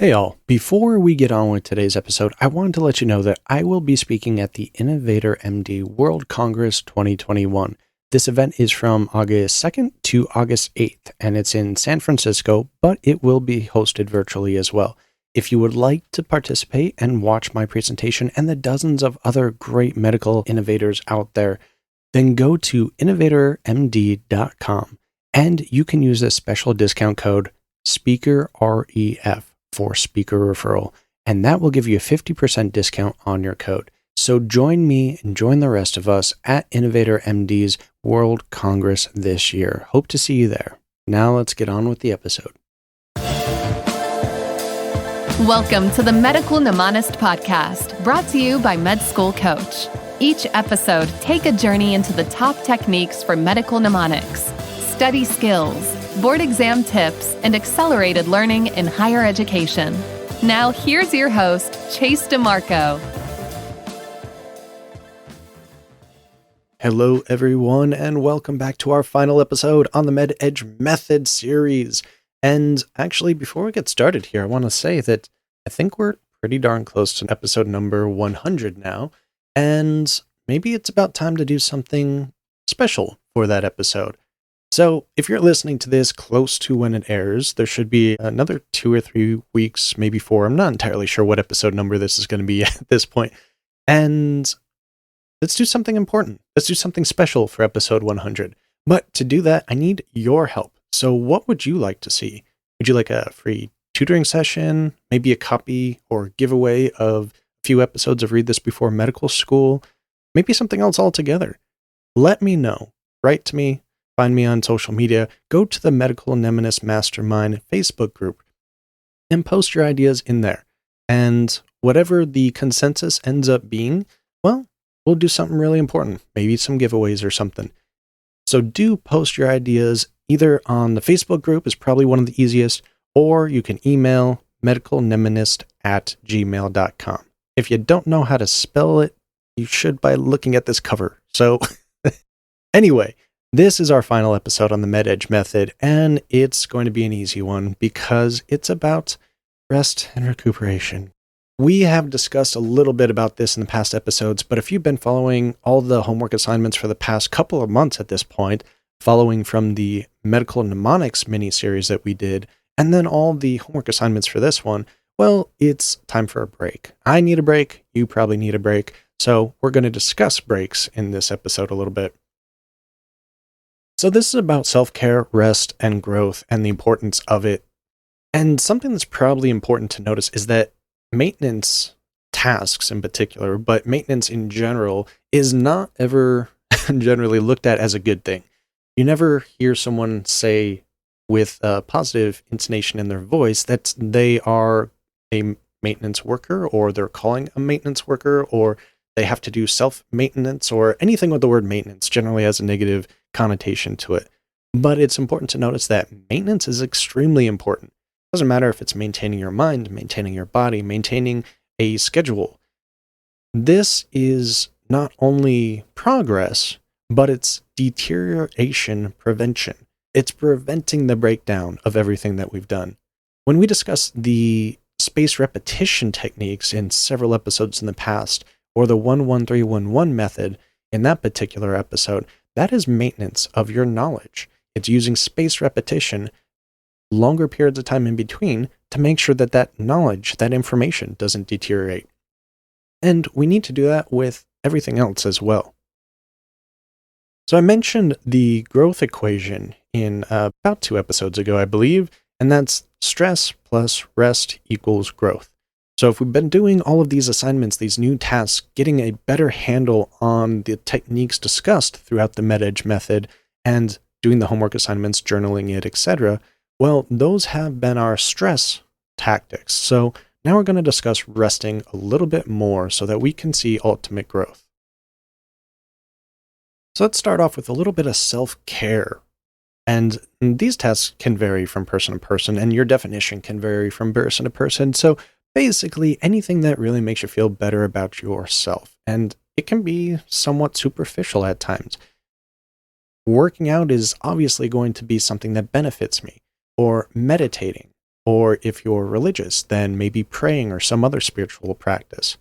Hey all, before we get on with today's episode, I wanted to let you know that I will be speaking at the Innovator MD World Congress 2021. This event is from August 2nd to August 8th, and it's in San Francisco, but it will be hosted virtually as well. If you would like to participate and watch my presentation and the dozens of other great medical innovators out there, then go to innovatormd.com and you can use this special discount code SPEAKERREF for speaker referral, and that will give you a 50% discount on your code. So join me and join the rest of us at Innovator MD's World Congress this year. Hope to see you there. Now let's get on with the episode. Welcome to the Medical Mnemonist Podcast, brought to you by Med School Coach. Each episode, take a journey into the top techniques for medical mnemonics, study skills, board exam tips, and accelerated learning in higher education. Now, here's your host, Chase DiMarco. Hello, everyone, and welcome back to our final episode on the MedEdge Method series. And actually, before we get started here, I want to say that I think we're pretty darn close to episode number 100 now, and maybe it's about time to do something special for that episode. So if you're listening to this close to when it airs, there should be another 2 or 3 weeks, maybe 4. I'm not entirely sure what episode number this is going to be at this point. And let's do something important. Let's do something special for episode 100. But to do that, I need your help. So what would you like to see? Would you like a free tutoring session, maybe a copy or giveaway of a few episodes of Read This Before Medical School, maybe something else altogether? Let me know. Write to me. Find me on social media, go to the Medical Mnemonist Mastermind Facebook group, and post your ideas in there. And whatever the consensus ends up being, well, we'll do something really important, maybe some giveaways or something. So do post your ideas either on the Facebook group is probably one of the easiest, or you can email medicalmnemonist@gmail.com. If you don't know how to spell it, you should by looking at this cover. So anyway, this is our final episode on the MedEdge Method, and it's going to be an easy one because it's about rest and recuperation. We have discussed a little bit about this in the past episodes, but if you've been following all the homework assignments for the past couple of months at this point, following from the Medical Mnemonics mini-series that we did, and then all the homework assignments for this one, well, it's time for a break. I need a break. You probably need a break. So we're going to discuss breaks in this episode a little bit. So this is about self-care, rest, and growth, and the importance of it. And something that's probably important to notice is that maintenance tasks in particular, but maintenance in general, is not ever generally looked at as a good thing. You never hear someone say with a positive intonation in their voice that they are a maintenance worker, or they're calling a maintenance worker, or they have to do self-maintenance, or anything with the word maintenance generally has a negative connotation to it. But it's important to notice that maintenance is extremely important. It doesn't matter if it's maintaining your mind, maintaining your body, maintaining a schedule. This is not only progress, but it's deterioration prevention. It's preventing the breakdown of everything that we've done. When we discussed the spaced repetition techniques in several episodes in the past, or the 11311 method in that particular episode, that is maintenance of your knowledge. It's using spaced repetition, longer periods of time in between, to make sure that that knowledge, that information doesn't deteriorate. And we need to do that with everything else as well. So I mentioned the growth equation in about 2 episodes ago, I believe, and that's stress plus rest equals growth. So if we've been doing all of these assignments, these new tasks, getting a better handle on the techniques discussed throughout the MedEdge method, and doing the homework assignments, journaling it, etc., well, those have been our stress tactics. So now we're going to discuss resting a little bit more so that we can see ultimate growth. So let's start off with a little bit of self-care. And these tasks can vary from person to person, and your definition can vary from person to person. So basically, anything that really makes you feel better about yourself. And it can be somewhat superficial at times. Working out is obviously going to be something that benefits me, or meditating, Or if you're religious, then maybe praying or some other spiritual practice.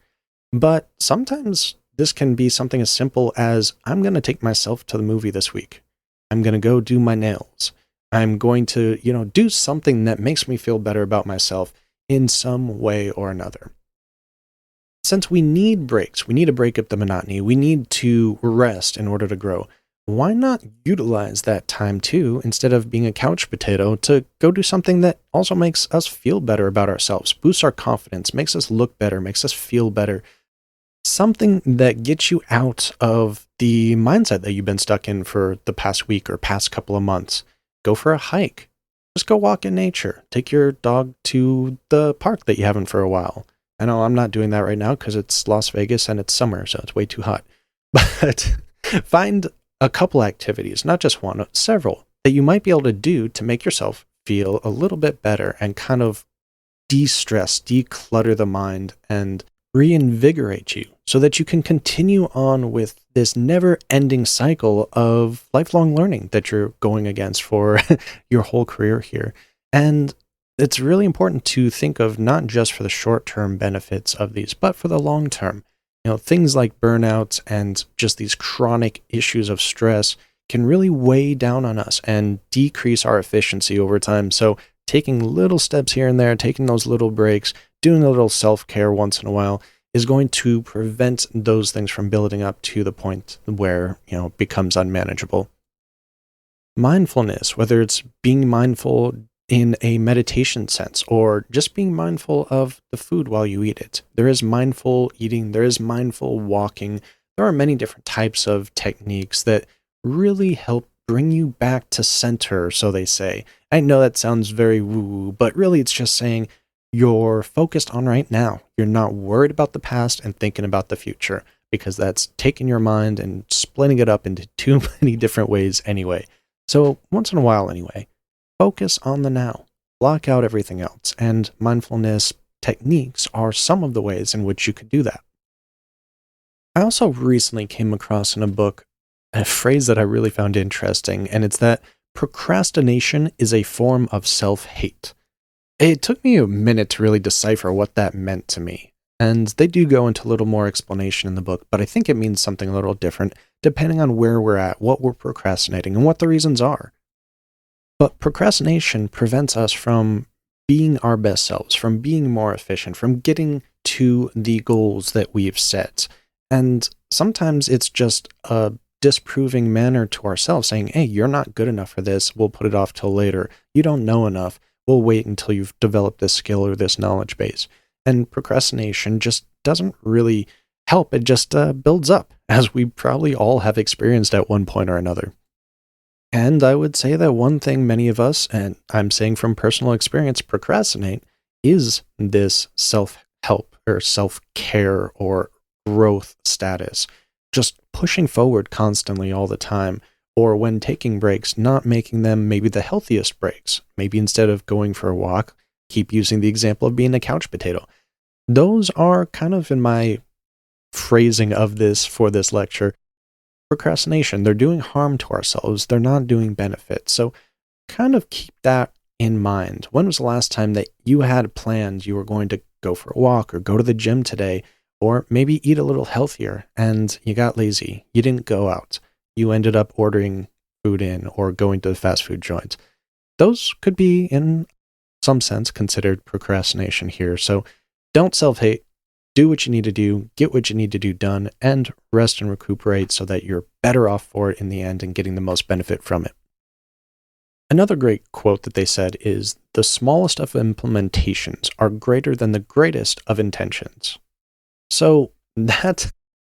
But sometimes this can be something as simple as, I'm going to take myself to the movie this week. I'm going to go do my nails. I'm going to, do something that makes me feel better about myself in some way or another. Since we need breaks, we need to break up the monotony, we need to rest in order to grow, why not utilize that time too, instead of being a couch potato, to go do something that also makes us feel better about ourselves, boosts our confidence, makes us look better, makes us feel better. Something that gets you out of the mindset that you've been stuck in for the past week or past couple of months. Go for a hike. Just go walk in nature. Take your dog to the park that you haven't for a while. I know I'm not doing that right now because it's Las Vegas and it's summer, so it's way too hot. But find a couple activities, not just one, several, that you might be able to do to make yourself feel a little bit better and kind of de-stress, declutter the mind, and reinvigorate you so that you can continue on with this never-ending cycle of lifelong learning that you're going against for your whole career here. And it's really important to think of not just for the short-term benefits of these, but for the long-term. Things like burnout and just these chronic issues of stress can really weigh down on us and decrease our efficiency over time. So taking little steps here and there, taking those little breaks, doing a little self-care once in a while is going to prevent those things from building up to the point where, it becomes unmanageable. Mindfulness, whether it's being mindful in a meditation sense or just being mindful of the food while you eat it. There is mindful eating, there is mindful walking. There are many different types of techniques that really help bring you back to center, so they say. I know that sounds very woo-woo, but really it's just saying you're focused on right now. You're not worried about the past and thinking about the future, because that's taking your mind and splitting it up into too many different ways anyway. So once in a while anyway, focus on the now. Block out everything else, and mindfulness techniques are some of the ways in which you could do that. I also recently came across in a book a phrase that I really found interesting, and it's that procrastination is a form of self-hate. It took me a minute to really decipher what that meant to me, and they do go into a little more explanation in the book, but I think it means something a little different depending on where we're at, what we're procrastinating, and what the reasons are. But procrastination prevents us from being our best selves, from being more efficient, from getting to the goals that we've set. And sometimes it's just a disproving manner to ourselves, saying, hey, you're not good enough for this. We'll put it off till later. You don't know enough. We'll wait until you've developed this skill or this knowledge base. And procrastination just doesn't really help. It just builds up, as we probably all have experienced at one point or another. And I would say that one thing many of us, and I'm saying from personal experience, procrastinate, is this self-help or self-care or growth status. Just pushing forward constantly all the time, or when taking breaks, not making them maybe the healthiest breaks. Maybe instead of going for a walk, keep using the example of being a couch potato. Those are kind of in my phrasing of this for this lecture. Procrastination, they're doing harm to ourselves. They're not doing benefit. So kind of keep that in mind. When was the last time that you had planned you were going to go for a walk or go to the gym today, or maybe eat a little healthier and you got lazy? You didn't go out. You ended up ordering food in or going to the fast food joint. Those could be, in some sense, considered procrastination here. So don't self-hate. Do what you need to do, get what you need to do done, and rest and recuperate so that you're better off for it in the end and getting the most benefit from it. Another great quote that they said is, the smallest of implementations are greater than the greatest of intentions. So that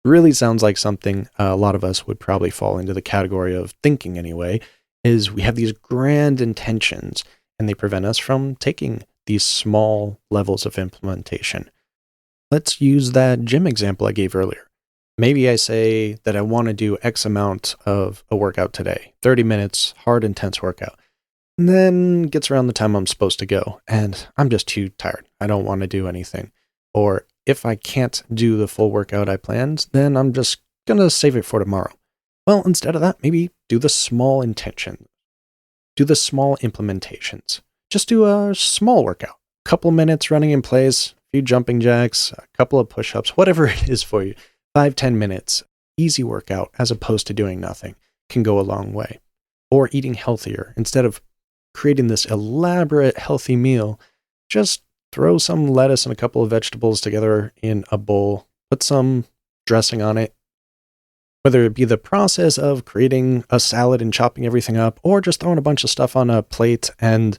really sounds like something a lot of us would probably fall into the category of thinking anyway, is we have these grand intentions and they prevent us from taking these small levels of implementation. Let's use that gym example I gave earlier. Maybe I say that I want to do X amount of a workout today, 30 minutes, hard, intense workout. And then gets around the time I'm supposed to go, and I'm just too tired. I don't want to do anything. Or if I can't do the full workout I planned, then I'm just going to save it for tomorrow. Well, instead of that, maybe do the small intention. Do the small implementations. just do a small workout. A couple minutes running in place, a few jumping jacks, a couple of push-ups, whatever it is for you. 5-10 minutes, easy workout as opposed to doing nothing can go a long way. Or eating healthier. Instead of creating this elaborate healthy meal, just throw some lettuce and a couple of vegetables together in a bowl, put some dressing on it. Whether it be the process of creating a salad and chopping everything up, or just throwing a bunch of stuff on a plate and,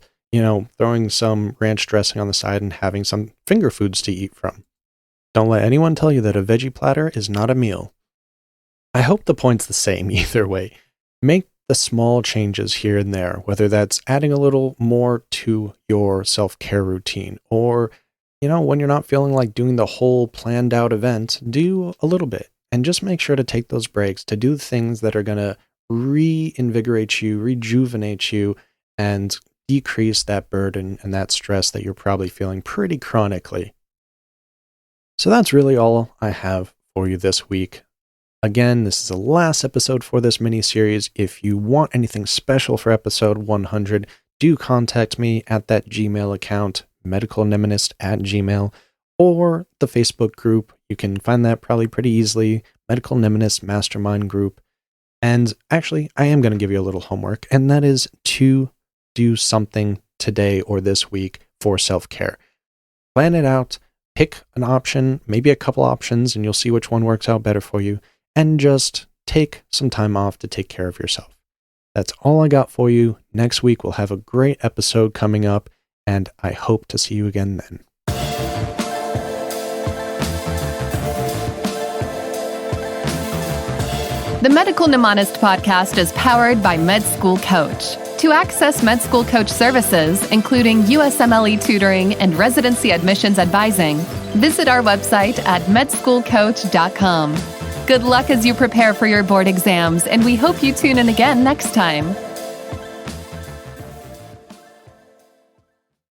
throwing some ranch dressing on the side and having some finger foods to eat from. Don't let anyone tell you that a veggie platter is not a meal. I hope the point's the same either way. Make the small changes here and there, whether that's adding a little more to your self-care routine, or, when you're not feeling like doing the whole planned out event, do a little bit. And just make sure to take those breaks to do things that are going to reinvigorate you, rejuvenate you, and decrease that burden and that stress that you're probably feeling pretty chronically. So that's really all I have for you this week. Again, this is the last episode for this mini-series. If you want anything special for episode 100, do contact me at that Gmail account, medicalnemonist@gmail.com, or the Facebook group. You can find that probably pretty easily, Medical Mnemonist Mastermind Group. And actually, I am going to give you a little homework, and that is to do something today or this week for self-care. Plan it out, pick an option, maybe a couple options, and you'll see which one works out better for you, and just take some time off to take care of yourself. That's all I got for you. Next week, we'll have a great episode coming up, and I hope to see you again then. The Medical Mnemonist podcast is powered by Med School Coach. To access Med School Coach services, including USMLE tutoring and residency admissions advising, visit our website at medschoolcoach.com. Good luck as you prepare for your board exams, and we hope you tune in again next time.